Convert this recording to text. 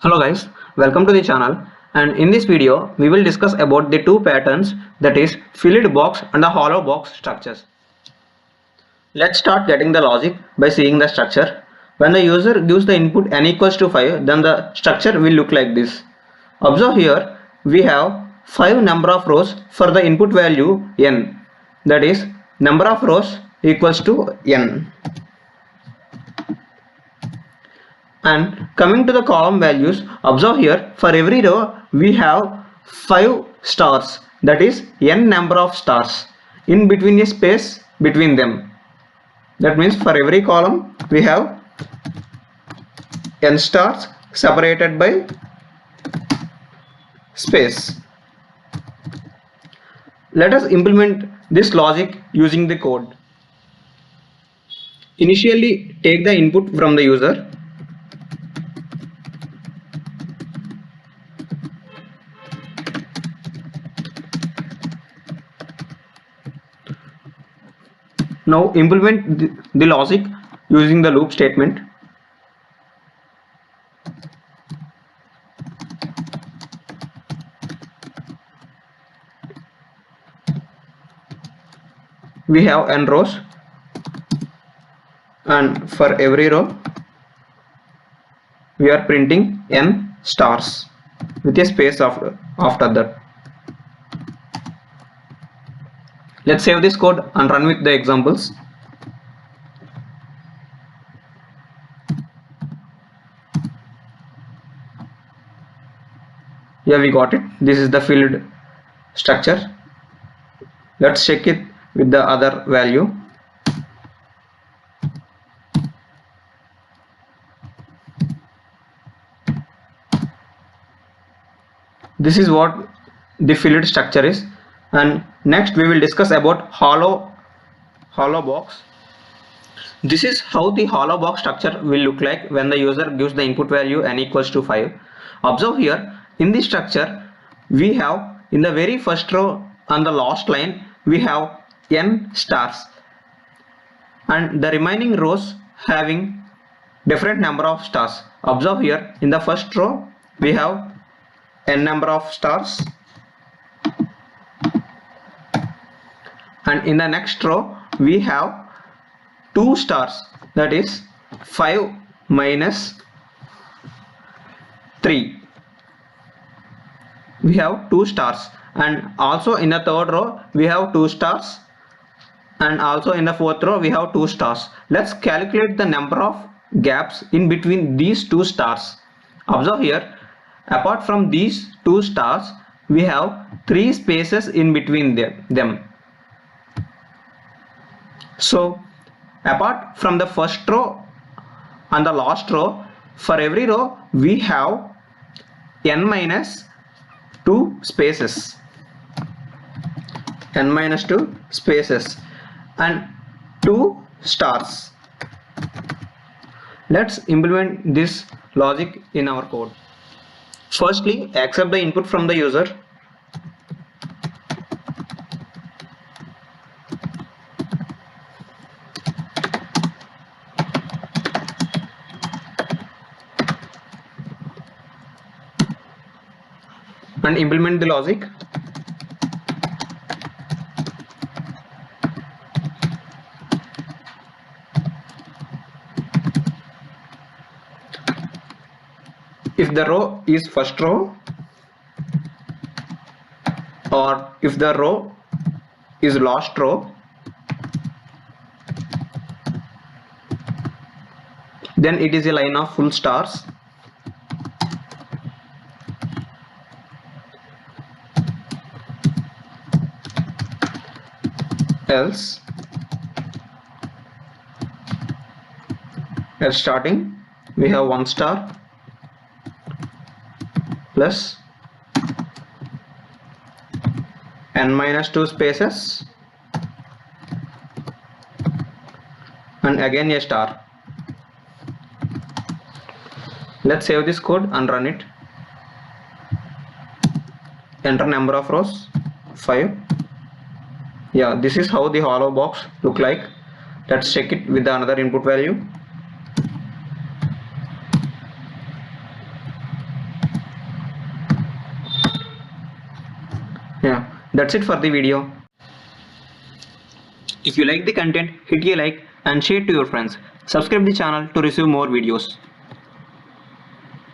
Hello guys, welcome to the channel, and in this video we will discuss about the two patterns, that is filled box and the hollow box structures. Let's start getting the logic by seeing the structure. When the user gives the input n equals to 5, then the structure will look like this. Observe here we have 5 number of rows for the input value n, that is number of rows equals to n. And coming to the column values, observe here for every row we have 5 stars, that is n number of stars in between a space between them. That means for every column we have n stars separated by space. Let us implement this logic using the code. Initially take the input from the user. Now implement the logic using the loop statement. We have n rows, and for every row we are printing n stars with a space after that. Let's save this code and run with the examples. Yeah, we got it. This is the filled structure. Let's check it with the other value. This is what the filled structure is. And next we will discuss about hollow box. This is how the hollow box structure will look like when the user gives the input value n equals to 5. Observe here in this structure we have in the very first row on the last line we have n stars, and the remaining rows having different number of stars. Observe here in the first row we have n number of stars, and in the next row we have 2 stars, that is 5 minus 3. We have 2 stars, and also in the third row we have 2 stars, and also in the fourth row we have 2 stars. Let's calculate the number of gaps in between these 2 stars. Observe here, apart from these 2 stars we have 3 spaces in between them. So apart from the first row and the last row, for every row we have n minus 2 spaces, n minus 2 spaces and 2 stars. Let's implement this logic in our code. Firstly, accept the input from the user. And implement the logic. If the row is first row, or if the row is last row, then it is a line of full stars. Else at starting we have 1 star plus n minus 2 spaces and again a star. Let's save this code and run it. Enter number of rows, 5. Yeah, this is how the hollow box look like. Let's check it with another input value. Yeah, that's it for the video. If you like the content, hit a like and share to your friends. Subscribe the channel to receive more videos.